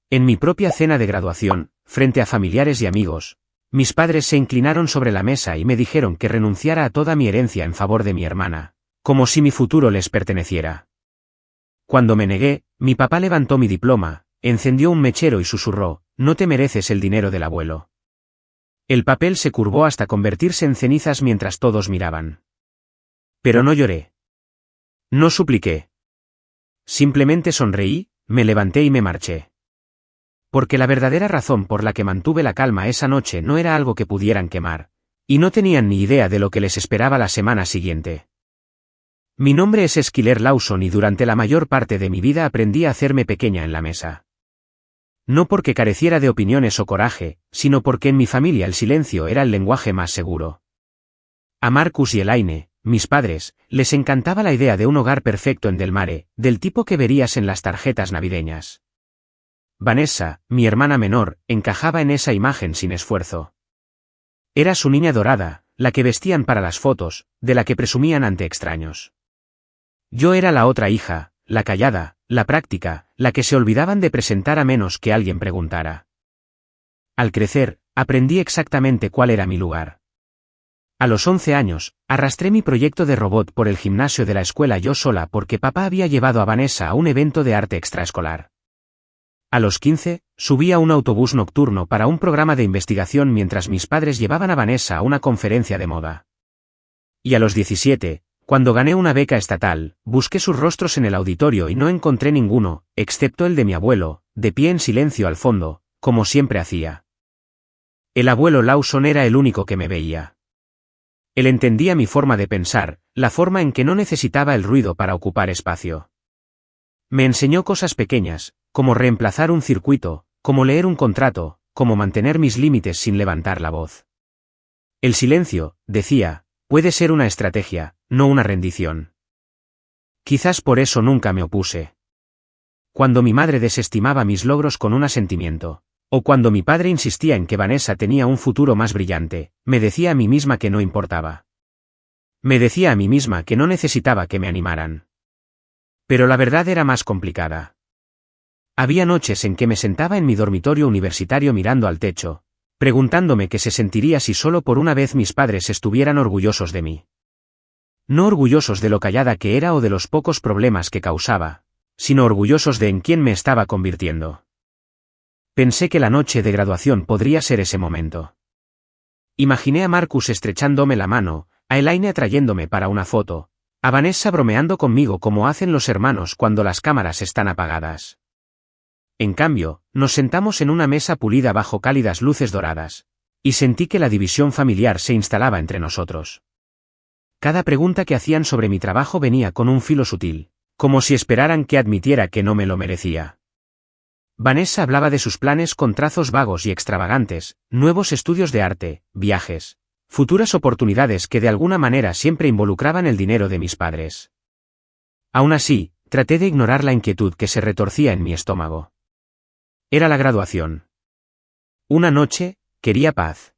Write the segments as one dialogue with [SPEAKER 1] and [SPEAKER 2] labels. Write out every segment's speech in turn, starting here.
[SPEAKER 1] En mi propia cena de graduación, frente a familiares y amigos, mis padres se inclinaron sobre la mesa y me dijeron que renunciara a toda mi herencia en favor de mi hermana, como si mi futuro les perteneciera. Cuando me negué, mi papá levantó mi diploma, encendió un mechero y susurró: «No te mereces el dinero del abuelo». El papel se curvó hasta convertirse en cenizas mientras todos miraban. Pero no lloré. No supliqué. Simplemente sonreí, me levanté y me marché. Porque la verdadera razón por la que mantuve la calma esa noche no era algo que pudieran quemar, y no tenían ni idea de lo que les esperaba la semana siguiente. Mi nombre es Skyler Lawson y durante la mayor parte de mi vida aprendí a hacerme pequeña en la mesa. No porque careciera de opiniones o coraje, sino porque en mi familia el silencio era el lenguaje más seguro. A Marcus y Elaine, mis padres, les encantaba la idea de un hogar perfecto en Del Mare, del tipo que verías en las tarjetas navideñas. Vanessa, mi hermana menor, encajaba en esa imagen sin esfuerzo. Era su niña dorada, la que vestían para las fotos, de la que presumían ante extraños. Yo era la otra hija, la callada, la práctica, la que se olvidaban de presentar a menos que alguien preguntara. Al crecer, aprendí exactamente cuál era mi lugar. A los 11 años, arrastré mi proyecto de robot por el gimnasio de la escuela yo sola porque papá había llevado a Vanessa a un evento de arte extraescolar. A los 15, subí a un autobús nocturno para un programa de investigación mientras mis padres llevaban a Vanessa a una conferencia de moda. Y a los 17, cuando gané una beca estatal, busqué sus rostros en el auditorio y no encontré ninguno, excepto el de mi abuelo, de pie en silencio al fondo, como siempre hacía. El abuelo Lawson era el único que me veía. Él entendía mi forma de pensar, la forma en que no necesitaba el ruido para ocupar espacio. Me enseñó cosas pequeñas, como reemplazar un circuito, como leer un contrato, como mantener mis límites sin levantar la voz. El silencio, decía, puede ser una estrategia, no una rendición. Quizás por eso nunca me opuse. Cuando mi madre desestimaba mis logros con un asentimiento, o cuando mi padre insistía en que Vanessa tenía un futuro más brillante, me decía a mí misma que no importaba. Me decía a mí misma que no necesitaba que me animaran. Pero la verdad era más complicada. Había noches en que me sentaba en mi dormitorio universitario mirando al techo, preguntándome qué se sentiría si solo por una vez mis padres estuvieran orgullosos de mí. No orgullosos de lo callada que era o de los pocos problemas que causaba, sino orgullosos de en quién me estaba convirtiendo. Pensé que la noche de graduación podría ser ese momento. Imaginé a Marcus estrechándome la mano, a Elaine atrayéndome para una foto, a Vanessa bromeando conmigo como hacen los hermanos cuando las cámaras están apagadas. En cambio, nos sentamos en una mesa pulida bajo cálidas luces doradas, y sentí que la división familiar se instalaba entre nosotros. Cada pregunta que hacían sobre mi trabajo venía con un filo sutil, como si esperaran que admitiera que no me lo merecía. Vanessa hablaba de sus planes con trazos vagos y extravagantes, nuevos estudios de arte, viajes, futuras oportunidades que de alguna manera siempre involucraban el dinero de mis padres. Aún así, traté de ignorar la inquietud que se retorcía en mi estómago. Era la graduación. Una noche, quería paz.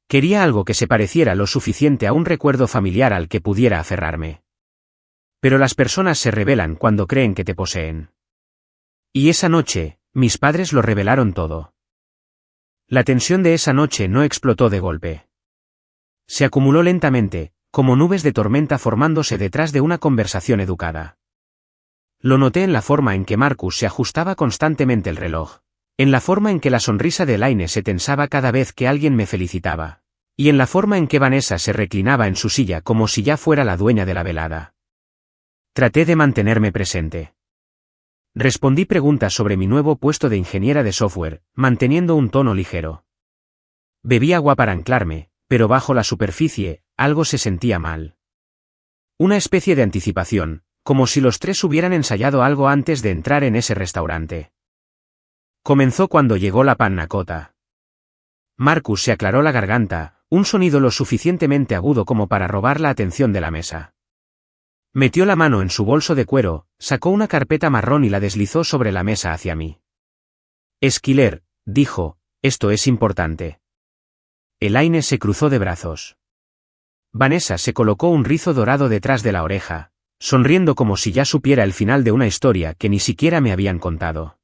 [SPEAKER 1] Quería algo que se pareciera lo suficiente a un recuerdo familiar al que pudiera aferrarme. Pero las personas se rebelan cuando creen que te poseen. Y esa noche, mis padres lo revelaron todo. La tensión de esa noche no explotó de golpe. Se acumuló lentamente, como nubes de tormenta formándose detrás de una conversación educada. Lo noté en la forma en que Marcus se ajustaba constantemente el reloj, en la forma en que la sonrisa de Elaine se tensaba cada vez que alguien me felicitaba, y en la forma en que Vanessa se reclinaba en su silla como si ya fuera la dueña de la velada. Traté de mantenerme presente. Respondí preguntas sobre mi nuevo puesto de ingeniera de software, manteniendo un tono ligero. Bebí agua para anclarme, pero bajo la superficie, algo se sentía mal. Una especie de anticipación, como si los tres hubieran ensayado algo antes de entrar en ese restaurante. Comenzó cuando llegó la panna cotta. Marcus se aclaró la garganta, un sonido lo suficientemente agudo como para robar la atención de la mesa. Metió la mano en su bolso de cuero, sacó una carpeta marrón y la deslizó sobre la mesa hacia mí. Skyler, dijo, esto es importante. Elaine se cruzó de brazos. Vanessa se colocó un rizo dorado detrás de la oreja, sonriendo como si ya supiera el final de una historia que ni siquiera me habían contado.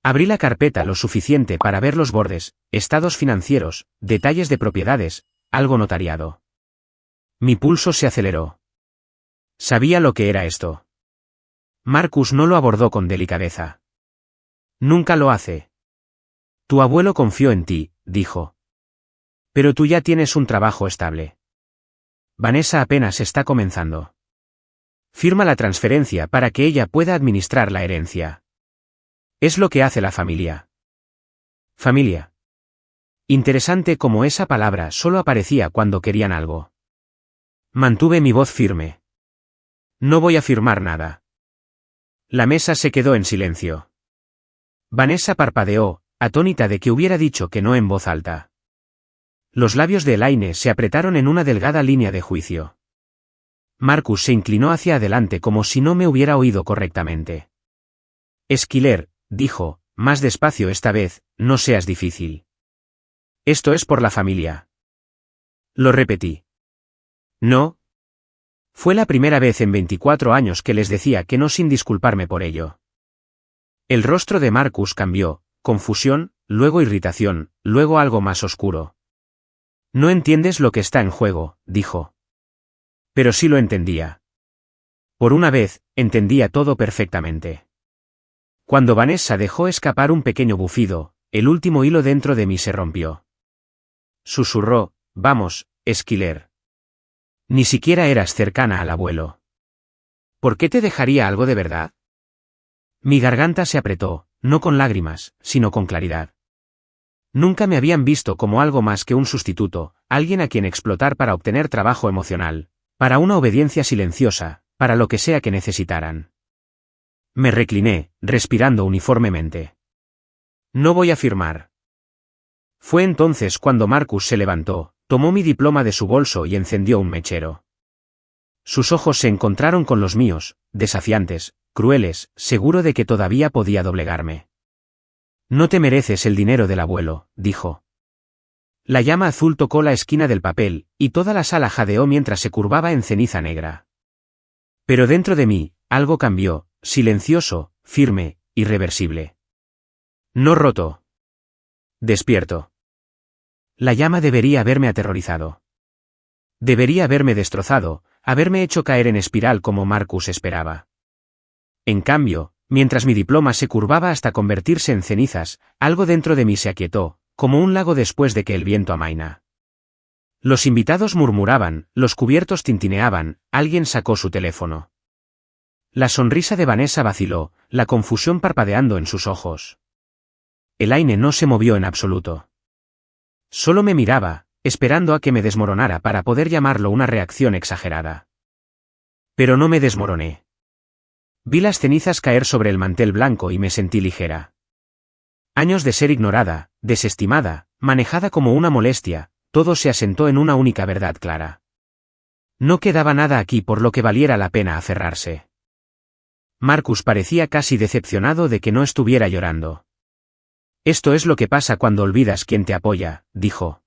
[SPEAKER 1] Abrí la carpeta lo suficiente para ver los bordes, estados financieros, detalles de propiedades, algo notariado. Mi pulso se aceleró. Sabía lo que era esto. Marcus no lo abordó con delicadeza. Nunca lo hace. Tu abuelo confió en ti, dijo. Pero tú ya tienes un trabajo estable. Vanessa apenas está comenzando. Firma la transferencia para que ella pueda administrar la herencia. Es lo que hace la familia. Familia. Interesante como esa palabra solo aparecía cuando querían algo. Mantuve mi voz firme. No voy a firmar nada. La mesa se quedó en silencio. Vanessa parpadeó, atónita de que hubiera dicho que no en voz alta. Los labios de Elaine se apretaron en una delgada línea de juicio. Marcus se inclinó hacia adelante como si no me hubiera oído correctamente. Esquiler, dijo, más despacio esta vez, no seas difícil. Esto es por la familia. Lo repetí. No. Fue la primera vez en 24 años que les decía que no sin disculparme por ello. El rostro de Marcus cambió, confusión, luego irritación, luego algo más oscuro. No entiendes lo que está en juego, dijo. Pero sí lo entendía. Por una vez, entendía todo perfectamente. Cuando Vanessa dejó escapar un pequeño bufido, el último hilo dentro de mí se rompió. Susurró, vamos, Esquiler. Ni siquiera eras cercana al abuelo. ¿Por qué te dejaría algo de verdad? Mi garganta se apretó, no con lágrimas, sino con claridad. Nunca me habían visto como algo más que un sustituto, alguien a quien explotar para obtener trabajo emocional, para una obediencia silenciosa, para lo que sea que necesitaran. Me recliné, respirando uniformemente. No voy a firmar. Fue entonces cuando Marcus se levantó, tomó mi diploma de su bolso y encendió un mechero. Sus ojos se encontraron con los míos, desafiantes, crueles, seguro de que todavía podía doblegarme. No te mereces el dinero del abuelo, dijo. La llama azul tocó la esquina del papel, y toda la sala jadeó mientras se curvaba en ceniza negra. Pero dentro de mí, algo cambió, silencioso, firme, irreversible. No roto. Despierto. La llama debería haberme aterrorizado. Debería haberme destrozado, haberme hecho caer en espiral como Marcus esperaba. En cambio, mientras mi diploma se curvaba hasta convertirse en cenizas, algo dentro de mí se aquietó, como un lago después de que el viento amaina. Los invitados murmuraban, los cubiertos tintineaban, alguien sacó su teléfono. La sonrisa de Vanessa vaciló, la confusión parpadeando en sus ojos. Elaine no se movió en absoluto. Solo me miraba, esperando a que me desmoronara para poder llamarlo una reacción exagerada. Pero no me desmoroné. Vi las cenizas caer sobre el mantel blanco y me sentí ligera. Años de ser ignorada, desestimada, manejada como una molestia, todo se asentó en una única verdad clara. No quedaba nada aquí por lo que valiera la pena aferrarse. Marcus parecía casi decepcionado de que no estuviera llorando. Esto es lo que pasa cuando olvidas quién te apoya, dijo.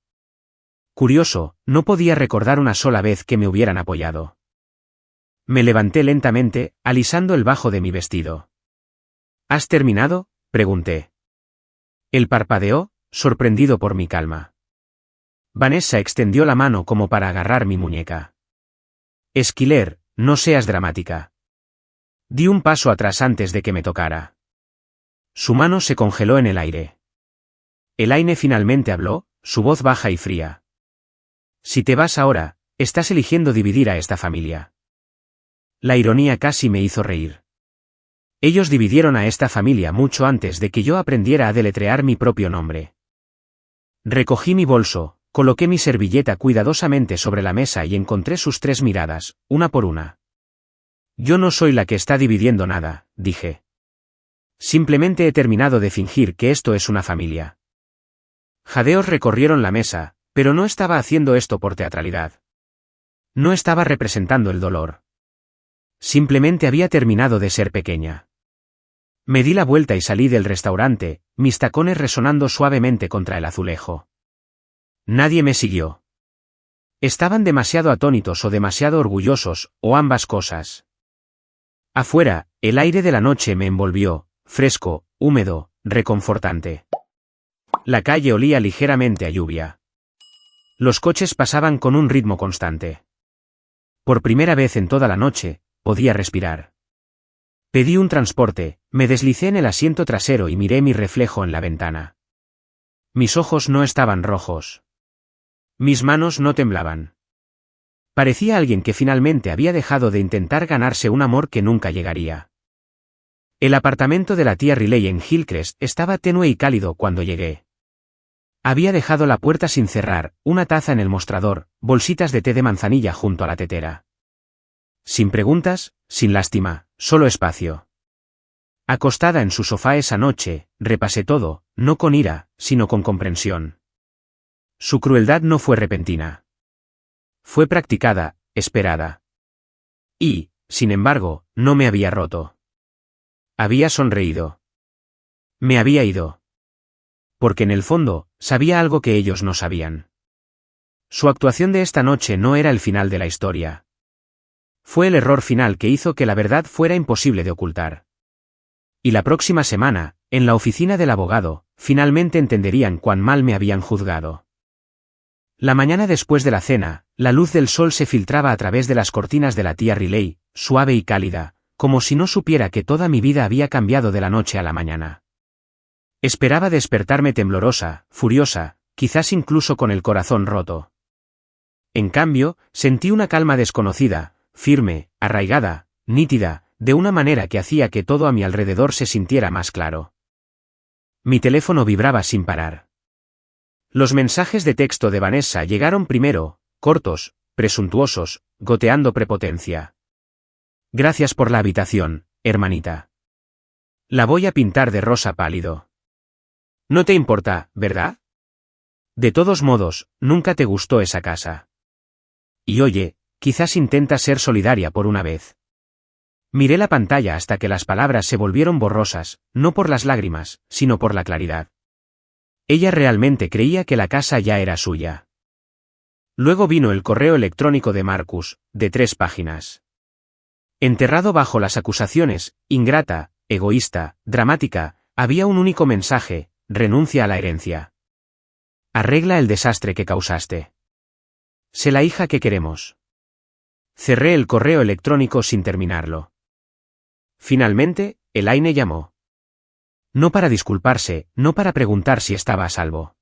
[SPEAKER 1] Curioso, no podía recordar una sola vez que me hubieran apoyado. Me levanté lentamente, alisando el bajo de mi vestido. ¿Has terminado?, pregunté. Él parpadeó, sorprendido por mi calma. Vanessa extendió la mano como para agarrar mi muñeca. Esquiler, no seas dramática. Di un paso atrás antes de que me tocara. Su mano se congeló en el aire. Elaine finalmente habló, su voz baja y fría. Si te vas ahora, estás eligiendo dividir a esta familia. La ironía casi me hizo reír. Ellos dividieron a esta familia mucho antes de que yo aprendiera a deletrear mi propio nombre. Recogí mi bolso, coloqué mi servilleta cuidadosamente sobre la mesa y encontré sus 3 miradas, una por una. Yo no soy la que está dividiendo nada, dije. Simplemente he terminado de fingir que esto es una familia. Jadeos recorrieron la mesa, pero no estaba haciendo esto por teatralidad. No estaba representando el dolor. Simplemente había terminado de ser pequeña. Me di la vuelta y salí del restaurante, mis tacones resonando suavemente contra el azulejo. Nadie me siguió. Estaban demasiado atónitos o demasiado orgullosos, o ambas cosas. Afuera, el aire de la noche me envolvió, fresco, húmedo, reconfortante. La calle olía ligeramente a lluvia. Los coches pasaban con un ritmo constante. Por primera vez en toda la noche, podía respirar. Pedí un transporte, me deslicé en el asiento trasero y miré mi reflejo en la ventana. Mis ojos no estaban rojos. Mis manos no temblaban. Parecía alguien que finalmente había dejado de intentar ganarse un amor que nunca llegaría. El apartamento de la tía Riley en Hillcrest estaba tenue y cálido cuando llegué. Había dejado la puerta sin cerrar, una taza en el mostrador, bolsitas de té de manzanilla junto a la tetera. Sin preguntas, sin lástima, solo espacio. Acostada en su sofá esa noche, repasé todo, no con ira, sino con comprensión. Su crueldad no fue repentina. Fue practicada, esperada. Y, sin embargo, no me había roto. Había sonreído. Me había ido. Porque en el fondo, sabía algo que ellos no sabían. Su actuación de esta noche no era el final de la historia. Fue el error final que hizo que la verdad fuera imposible de ocultar. Y la próxima semana, en la oficina del abogado, finalmente entenderían cuán mal me habían juzgado. La mañana después de la cena, la luz del sol se filtraba a través de las cortinas de la tía Riley, suave y cálida, como si no supiera que toda mi vida había cambiado de la noche a la mañana. Esperaba despertarme temblorosa, furiosa, quizás incluso con el corazón roto. En cambio, sentí una calma desconocida, firme, arraigada, nítida, de una manera que hacía que todo a mi alrededor se sintiera más claro. Mi teléfono vibraba sin parar. Los mensajes de texto de Vanessa llegaron primero, cortos, presuntuosos, goteando prepotencia. Gracias por la habitación, hermanita. La voy a pintar de rosa pálido. No te importa, ¿verdad? De todos modos, nunca te gustó esa casa. Y oye, quizás intenta ser solidaria por una vez. Miré la pantalla hasta que las palabras se volvieron borrosas, no por las lágrimas, sino por la claridad. Ella realmente creía que la casa ya era suya. Luego vino el correo electrónico de Marcus, de 3 páginas. Enterrado bajo las acusaciones, ingrata, egoísta, dramática, había un único mensaje: renuncia a la herencia. Arregla el desastre que causaste. Sé la hija que queremos. Cerré el correo electrónico sin terminarlo. Finalmente, Elaine llamó. No para disculparse, no para preguntar si estaba a salvo.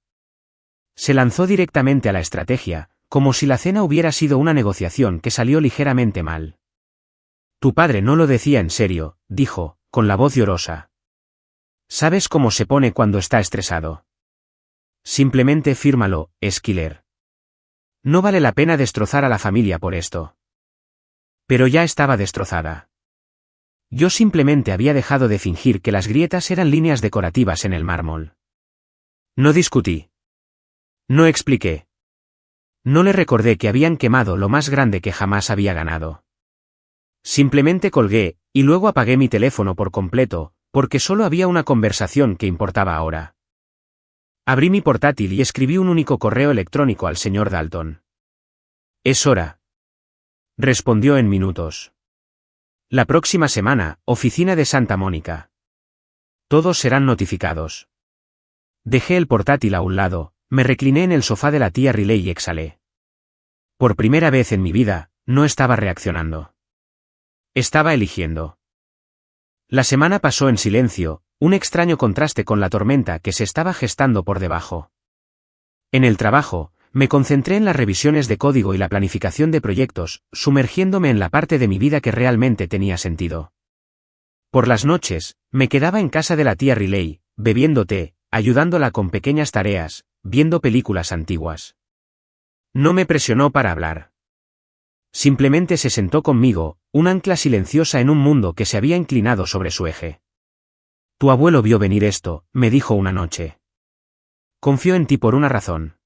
[SPEAKER 1] Se lanzó directamente a la estrategia, como si la cena hubiera sido una negociación que salió ligeramente mal. Tu padre no lo decía en serio, dijo, con la voz llorosa. ¿Sabes cómo se pone cuando está estresado? Simplemente fírmalo, Schiller. No vale la pena destrozar a la familia por esto. Pero ya estaba destrozada. Yo simplemente había dejado de fingir que las grietas eran líneas decorativas en el mármol. No discutí. No expliqué. No le recordé que habían quemado lo más grande que jamás había ganado. Simplemente colgué, y luego apagué mi teléfono por completo, porque solo había una conversación que importaba ahora. Abrí mi portátil y escribí un único correo electrónico al señor Dalton. Es hora. Respondió en minutos. La próxima semana, oficina de Santa Mónica. Todos serán notificados. Dejé el portátil a un lado, me recliné en el sofá de la tía Riley y exhalé. Por primera vez en mi vida, no estaba reaccionando. Estaba eligiendo. La semana pasó en silencio, un extraño contraste con la tormenta que se estaba gestando por debajo. En el trabajo, me concentré en las revisiones de código y la planificación de proyectos, sumergiéndome en la parte de mi vida que realmente tenía sentido. Por las noches, me quedaba en casa de la tía Riley, bebiendo té, ayudándola con pequeñas tareas, viendo películas antiguas. No me presionó para hablar. Simplemente se sentó conmigo, un ancla silenciosa en un mundo que se había inclinado sobre su eje. Tu abuelo vio venir esto, me dijo una noche. Confió en ti por una razón.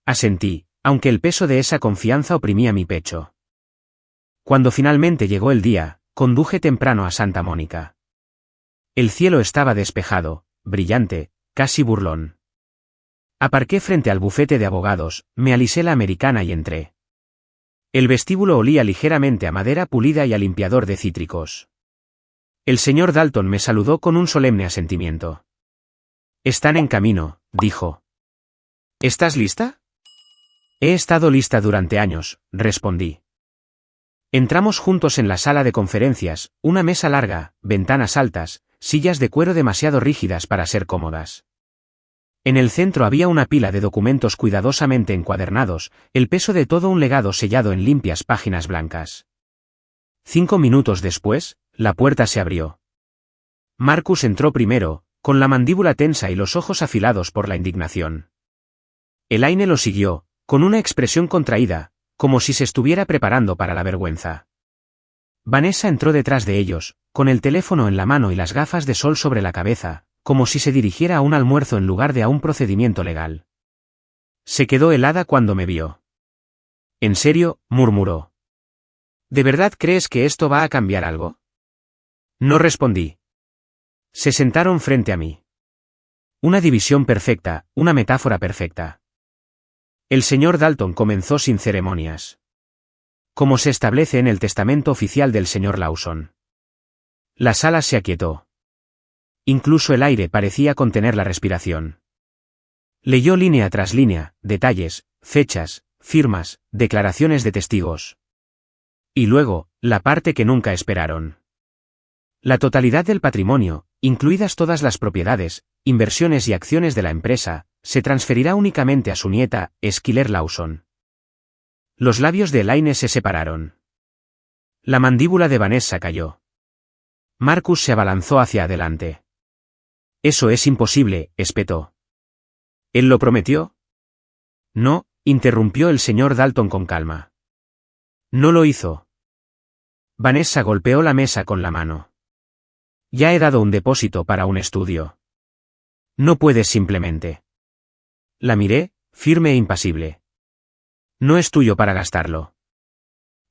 [SPEAKER 1] Asentí, aunque el peso de esa confianza oprimía mi pecho. Cuando finalmente llegó el día, conduje temprano a Santa Mónica. El cielo estaba despejado, brillante, casi burlón. Aparqué frente al bufete de abogados, me alisé la americana y entré. El vestíbulo olía ligeramente a madera pulida y a limpiador de cítricos. El señor Dalton me saludó con un solemne asentimiento. Están en camino, dijo. ¿Estás lista? He estado lista durante años, respondí. Entramos juntos en la sala de conferencias, una mesa larga, ventanas altas, sillas de cuero demasiado rígidas para ser cómodas. En el centro había una pila de documentos cuidadosamente encuadernados, el peso de todo un legado sellado en limpias páginas blancas. 5 minutos después, la puerta se abrió. Marcus entró primero, con la mandíbula tensa y los ojos afilados por la indignación. Elaine lo siguió, con una expresión contraída, como si se estuviera preparando para la vergüenza. Vanessa entró detrás de ellos, con el teléfono en la mano y las gafas de sol sobre la cabeza, como si se dirigiera a un almuerzo en lugar de a un procedimiento legal. Se quedó helada cuando me vio. «¿En serio?», murmuró. «¿De verdad crees que esto va a cambiar algo?». No respondí. Se sentaron frente a mí. Una división perfecta, una metáfora perfecta. El señor Dalton comenzó sin ceremonias. Como se establece en el testamento oficial del señor Lawson. La sala se aquietó. Incluso el aire parecía contener la respiración. Leyó línea tras línea, detalles, fechas, firmas, declaraciones de testigos. Y luego, la parte que nunca esperaron. La totalidad del patrimonio, incluidas todas las propiedades, inversiones y acciones de la empresa, se transferirá únicamente a su nieta, Skyler Lawson. Los labios de Elaine se separaron. La mandíbula de Vanessa cayó. Marcus se abalanzó hacia adelante. «Eso es imposible», espetó. «¿Él lo prometió?». «No», interrumpió el señor Dalton con calma. «No lo hizo». Vanessa golpeó la mesa con la mano. «Ya he dado un depósito para un estudio. No puedes simplemente». La miré, firme e impasible. «No es tuyo para gastarlo».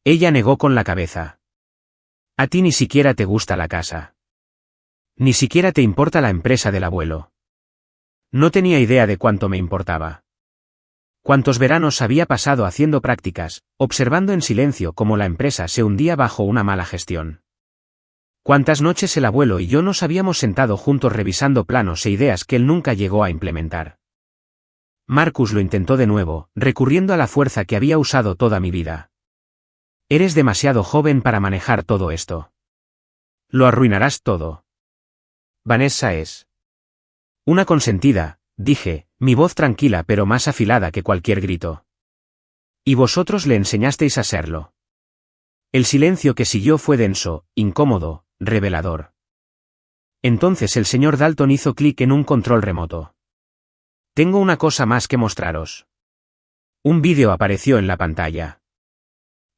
[SPEAKER 1] Ella negó con la cabeza. «A ti ni siquiera te gusta la casa. Ni siquiera te importa la empresa del abuelo». No tenía idea de cuánto me importaba. Cuántos veranos había pasado haciendo prácticas, observando en silencio cómo la empresa se hundía bajo una mala gestión. Cuántas noches el abuelo y yo nos habíamos sentado juntos revisando planos e ideas que él nunca llegó a implementar. Marcus lo intentó de nuevo, recurriendo a la fuerza que había usado toda mi vida. «Eres demasiado joven para manejar todo esto. Lo arruinarás todo». «Vanessa es una consentida», dije, mi voz tranquila pero más afilada que cualquier grito. «Y vosotros le enseñasteis a serlo». El silencio que siguió fue denso, incómodo, revelador. Entonces el señor Dalton hizo clic en un control remoto. «Tengo una cosa más que mostraros». Un vídeo apareció en la pantalla.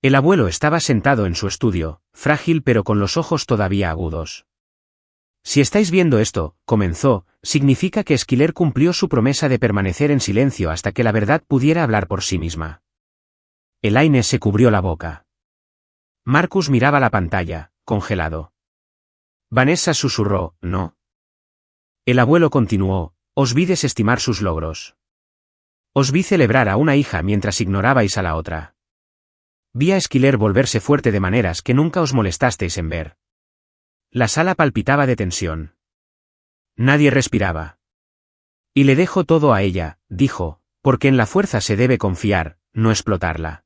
[SPEAKER 1] El abuelo estaba sentado en su estudio, frágil pero con los ojos todavía agudos. «Si estáis viendo esto», comenzó, «significa que Skyler cumplió su promesa de permanecer en silencio hasta que la verdad pudiera hablar por sí misma». Elaine se cubrió la boca. Marcus miraba la pantalla, congelado. Vanessa susurró, «No». El abuelo continuó, «Os vi desestimar sus logros. Os vi celebrar a una hija mientras ignorabais a la otra. Vi a Skyler volverse fuerte de maneras que nunca os molestasteis en ver». La sala palpitaba de tensión. Nadie respiraba. «Y le dejo todo a ella», dijo, «porque en la fuerza se debe confiar, no explotarla».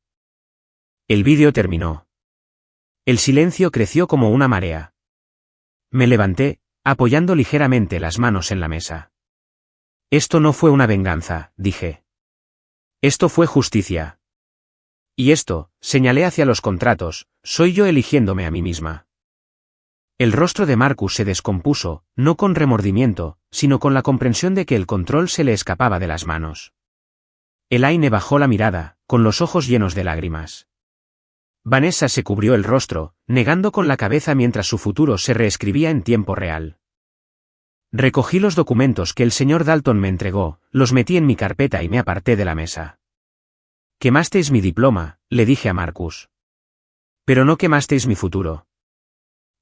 [SPEAKER 1] El vídeo terminó. El silencio creció como una marea. Me levanté, apoyando ligeramente las manos en la mesa. «Esto no fue una venganza», dije. «Esto fue justicia. Y esto», señalé hacia los contratos, «soy yo eligiéndome a mí misma». El rostro de Marcus se descompuso, no con remordimiento, sino con la comprensión de que el control se le escapaba de las manos. Elaine bajó la mirada, con los ojos llenos de lágrimas. Vanessa se cubrió el rostro, negando con la cabeza mientras su futuro se reescribía en tiempo real. Recogí los documentos que el señor Dalton me entregó, los metí en mi carpeta y me aparté de la mesa. «Quemasteis mi diploma», le dije a Marcus. «Pero no quemasteis mi futuro».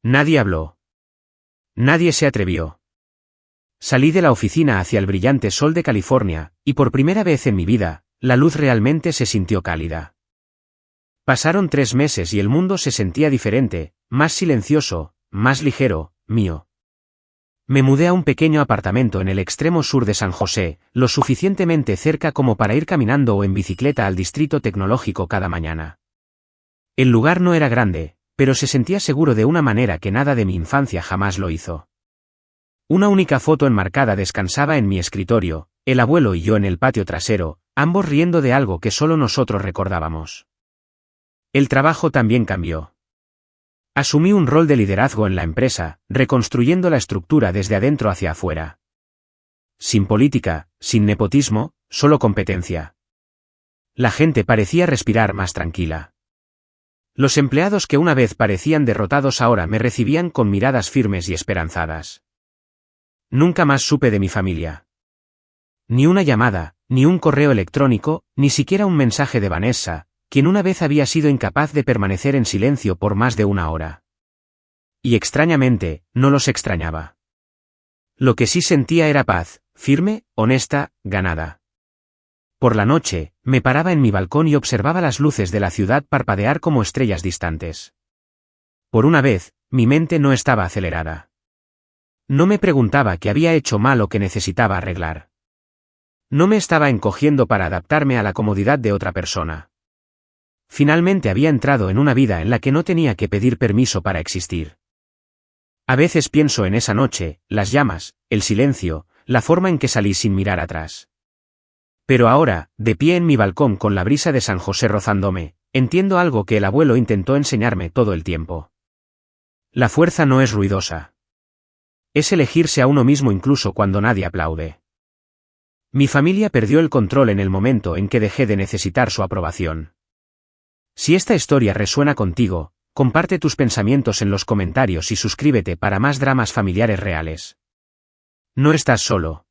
[SPEAKER 1] Nadie habló. Nadie se atrevió. Salí de la oficina hacia el brillante sol de California, y por primera vez en mi vida, la luz realmente se sintió cálida. Pasaron 3 meses y el mundo se sentía diferente, más silencioso, más ligero, mío. Me mudé a un pequeño apartamento en el extremo sur de San José, lo suficientemente cerca como para ir caminando o en bicicleta al distrito tecnológico cada mañana. El lugar no era grande, pero se sentía seguro de una manera que nada de mi infancia jamás lo hizo. Una única foto enmarcada descansaba en mi escritorio, el abuelo y yo en el patio trasero, ambos riendo de algo que solo nosotros recordábamos. El trabajo también cambió. Asumí un rol de liderazgo en la empresa, reconstruyendo la estructura desde adentro hacia afuera. Sin política, sin nepotismo, solo competencia. La gente parecía respirar más tranquila. Los empleados que una vez parecían derrotados ahora me recibían con miradas firmes y esperanzadas. Nunca más supe de mi familia. Ni una llamada, ni un correo electrónico, ni siquiera un mensaje de Vanessa, quien una vez había sido incapaz de permanecer en silencio por más de una hora. Y extrañamente, no los extrañaba. Lo que sí sentía era paz, firme, honesta, ganada. Por la noche, me paraba en mi balcón y observaba las luces de la ciudad parpadear como estrellas distantes. Por una vez, mi mente no estaba acelerada. No me preguntaba qué había hecho mal o qué necesitaba arreglar. No me estaba encogiendo para adaptarme a la comodidad de otra persona. Finalmente había entrado en una vida en la que no tenía que pedir permiso para existir. A veces pienso en esa noche, las llamas, el silencio, la forma en que salí sin mirar atrás. Pero ahora, de pie en mi balcón con la brisa de San José rozándome, entiendo algo que el abuelo intentó enseñarme todo el tiempo. La fuerza no es ruidosa. Es elegirse a uno mismo incluso cuando nadie aplaude. Mi familia perdió el control en el momento en que dejé de necesitar su aprobación. Si esta historia resuena contigo, comparte tus pensamientos en los comentarios y suscríbete para más dramas familiares reales. No estás solo.